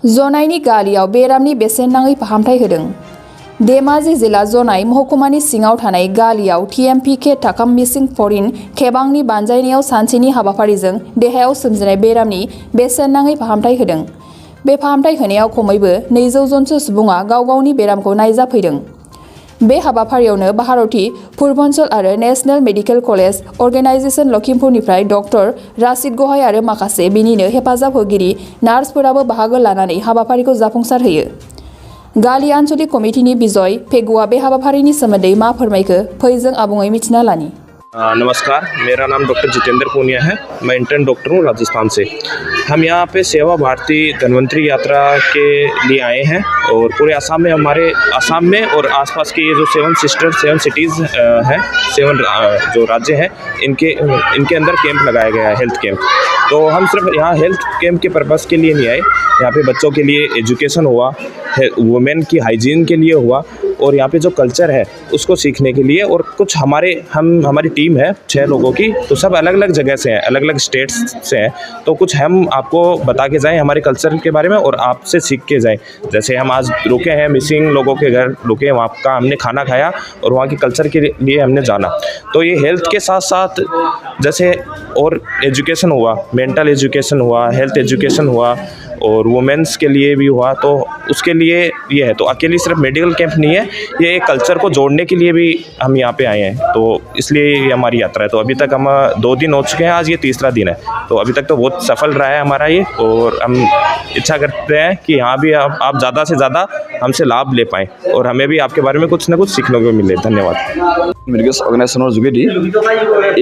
जनाइनि गालियाव बेरामनि बेसेन नाङै फाहामथाय होदों। धेमाजि जिल्ला जनाइ महकुमानि सिङाव थानाय गालियाव TMPK थाकाम मिसिं फरिन खेबांनि बानजायनायाव सानसेनि हाबाफारिजों देहायाव सोमजिनाय बेरामनि बेसेन नाङै फाहामथाय होदों। बे फाहामथाय होनायाव खमैबो 200 जनसो सुबुङा गाव गावनि बेरामखौ नायजाफैदों। बे हाबाफारियावनो भारती पूर्वांचल आरो नेशनेल मेडिकेल कलेज अर्गेनाइजेशन लखिमपुरनिफ्राय डक्टर राशिद गहाय आरो माखासे बिनिनो हेफाजाब होगिरि नार्सफोराबो बाहागो लानानै हाबाफारिखौ जाफुंसार होयो। गालि आन्चलिक कमिटिनि बिजय पेगुआ बे हाबाफारिनि सोमोन्दै मा फोरमायखो फै जों आबुङै मिथिना लानि। नमस्कार, मेरा नाम डॉक्टर जितेंद्र पूनिया है। मैं इंटर्न डॉक्टर हूँ राजस्थान से। हम यहाँ पे सेवा भारती धन्वंतरी यात्रा के लिए आए हैं और पूरे असम में हमारे असम में और आसपास के ये जो 7 सिटीज़ हैं, 7 जो राज्य हैं, इनके अंदर कैंप लगाया गया है, हेल्थ कैंप। तो हम सिर्फ यहाँ हेल्थ कैंप के पर्पज़ के लिए नहीं आए। यहाँ पे बच्चों के लिए एजुकेशन हुआ, वुमेन की हाइजीन के लिए हुआ और यहाँ पे जो कल्चर है उसको सीखने के लिए। और कुछ हमारी टीम है 6 लोगों की, तो सब अलग अलग जगह से हैं, अलग अलग स्टेट्स से हैं। तो कुछ हम आपको बता के जाएं हमारे कल्चर के बारे में और आपसे सीख के जाएं। जैसे हम आज रुके हैं, मिसिंग लोगों के घर रुके, वहाँ का हमने खाना खाया और वहाँ के कल्चर के लिए हमने जाना। तो ये हेल्थ के साथ साथ जैसे और एजुकेशन हुआ, मेंटल एजुकेशन हुआ, हेल्थ एजुकेशन हुआ और वुमेंस के लिए भी हुआ। तो उसके लिए ये है, तो अकेली सिर्फ मेडिकल कैंप नहीं है, ये एक कल्चर को जोड़ने के लिए भी हम यहाँ पे आए हैं। तो इसलिए ये हमारी यात्रा है। तो अभी तक हम 2 दिन हो चुके हैं, आज ये तीसरा दिन है। तो अभी तक तो बहुत सफल रहा है हमारा ये, और हम इच्छा करते हैं कि यहाँ भी आप ज़्यादा से ज़्यादा हमसे लाभ ले पाएँ और हमें भी आपके बारे में कुछ ना कुछ सीखने को मिले। धन्यवाद। मेडिकेल अर्गेनाइजेशনৰ যোগেদি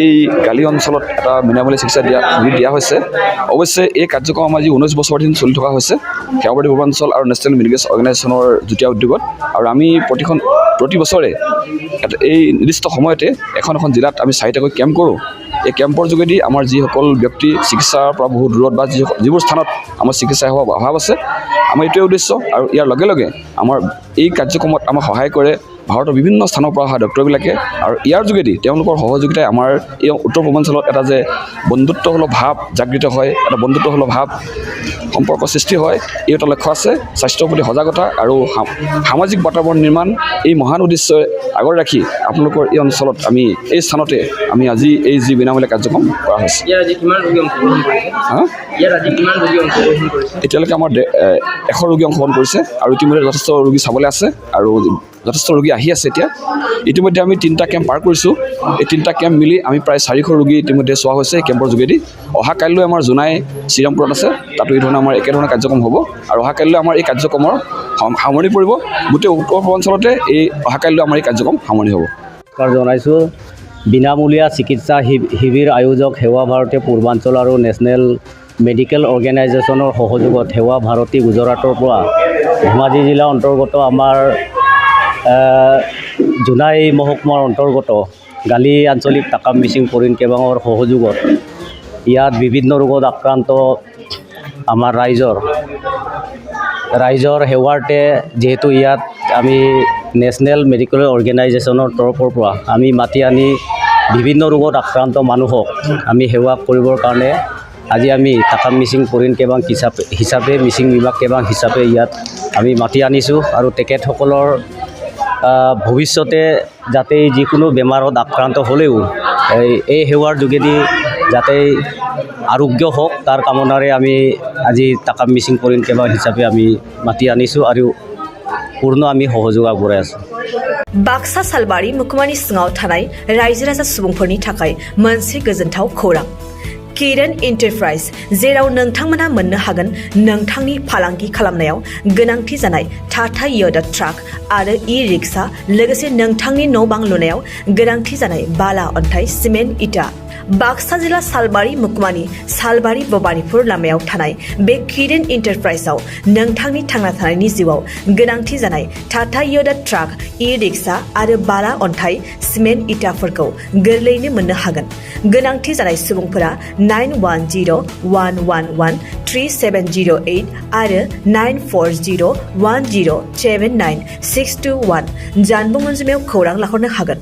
এই গালি অঞ্চলত এটা বিনামূলীয়া চিকিৎসা দিয়া হৈছে। অৱশ্যে এই কাৰ্যক্ৰম আমাৰ 19 বছৰ দিন চলি থকা হৈছে সেৱা ভাৰতী পূৰ্বাঞ্চল আৰু নেশ্যনেল মেডিকেল অৰ্গেনাইজেশ্যনৰ যুটীয়া উদ্যোগত। আৰু আমি প্ৰতি বছৰে এই নিৰ্দিষ্ট সময়তে এখন জিলাত আমি 4টাকৈ কেম্প কৰোঁ। এই কেম্পৰ যোগেদি আমাৰ যিসকল ব্যক্তি চিকিৎসাৰ পৰা বহুত দূৰত বা যিবোৰ স্থানত আমাৰ চিকিৎসা সেৱাৰ অভাৱ আছে, আমাৰ এইটোৱে উদ্দেশ্য। আৰু ইয়াৰ লগে লগে আমাৰ এই কাৰ্যক্ৰমত আমাক সহায় কৰে ভাৰতৰ বিভিন্ন স্থানৰ পৰা অহা ডক্টৰবিলাকে। আৰু ইয়াৰ যোগেদি তেওঁলোকৰ সহযোগিতাই আমাৰ এই উত্তৰ পূৰ্বাঞ্চলত এটা যে বন্ধুত্বসুলভ ভাৱ জাগৃত হয়, এটা বন্ধুত্বসুলভ ভাৱ সম্পৰ্ক সৃষ্টি হয়, এই এটা লক্ষ্য আছে। স্বাস্থ্যৰ প্ৰতি সজাগতা আৰু সামাজিক বাতাবৰণ নিৰ্মাণ, এই মহান উদ্দেশ্য আগত ৰাখি আপোনালোকৰ এই অঞ্চলত আমি এই স্থানতে আমি আজি এই যি বিনামূলীয়া কাৰ্যক্ৰম কৰা হৈছে। এতিয়ালৈকে আমাৰ 100 ৰোগী অংশগ্ৰহণ কৰিছে আৰু ইতিমধ্যে যথেষ্ট ৰোগী চাবলৈ আছে আৰু যথেষ্ট ৰোগী আহি আছে। ইতিমধ্যে আমি 3টা কেম্প পাৰ কৰিছোঁ। এই 3টা কেম্প মিলি আমি প্ৰায় 400 ৰোগী ইতিমধ্যে চোৱা হৈছে এই কেম্পৰ যোগেদি। অহা কাইলৈ আমাৰ জোনাই শ্ৰীৰামপুৰত আছে, তাতো এই ধৰণে আমাৰ একেধৰণৰ কাৰ্যক্ৰম হ'ব। আৰু অহা কাইলৈ আমাৰ এই কাৰ্যক্ৰমৰ সামৰণি পৰিব। গোটেই উত্তৰ পূৰ্বাঞ্চলতে এই অহা কাইলৈ আমাৰ এই কাৰ্যক্ৰম সামৰণি হ'ব। জনাইছোঁ বিনামূলীয়া চিকিৎসা শিবিৰ আয়োজক সেৱা ভাৰতী পূৰ্বাঞ্চল আৰু নেশ্যনেল মেডিকেল অৰ্গেনাইজেশ্যনৰ সহযোগত সেৱা ভাৰতী গুজৰাটৰ পৰা ধেমাজি জিলা অন্তৰ্গত আমাৰ জোনাই মহকুমাৰ অন্তৰ্গত গালি আঞ্চলিক তাকাম মিচিং পৰিণ কেবাঙৰ সহযোগত ইয়াত বিভিন্ন ৰোগত আক্ৰান্ত আমাৰ ৰাইজৰ সেৱাৰ্থে যিহেতু ইয়াত আমি নেশ্যনেল মেডিকেল অৰ্গেনাইজেশ্যনৰ তৰফৰ পৰা আমি মাতি আনি বিভিন্ন ৰোগত আক্ৰান্ত মানুহক আমি সেৱা কৰিবৰ কাৰণে আজি আমি তাকাম মিচিং পৰিণ কেবাং হিচাপে মিচিং বিভাগ কেবাং হিচাপে ইয়াত আমি মাতি আনিছোঁ। আৰু তেখেতসকলৰ ভৱিষ্যতে যাতে যিকোনো বেমাৰত আক্ৰান্ত হ'লেও এই সেৱাৰ যোগেদি যাতে আৰোগ্য হওক তাৰ কামনাৰে আমি আজি তাকাম মিচিং পৰিণ কেবাং হিচাপে আমি মাতি আনিছোঁ আৰু পূৰ্ণ আমি সহযোগ আগবঢ়াই আছোঁ। बाक्सा सालबारि मुकुमानि सिङाव थानाय रायजो राजा सुबुंफोरनि थाखाय मोनसे गोजोनथाव खौरां। किरण एन्टारप्राइज, जेराव नोंथांमोना मोननो हागोन नोंथांनि फालांगि खालामनायाव गोनांथि जानाय टाटा योदा ट्राक आरो ई-रिक्शा, लोगोसे नोंथांनि न' बां लुनायाव गोनांथि जानाय बाला, अन्थाइ, सिमेन्ट, इटा। बाक्सा जिल्ला सालबारि मुकुमानि सालबारि भबानिपुर लामायाव थानाय बे किरण एन्टारप्राइजआव नोंथांनि थांना थानायनि जिउआव गोनांथि जानाय टाटा योदा ट्राक, ई-रिक्शा आरो बाला, अन्थाइ, सिमेन्ट, इटाफोरखौ गोरलैयैनो मोननो हागोन। गोनांथि जानाय सुबुंफोरा 9101113708 आरो 9401079621 जानबुं अनजिमायाव खौरां लाहरनो हागोन।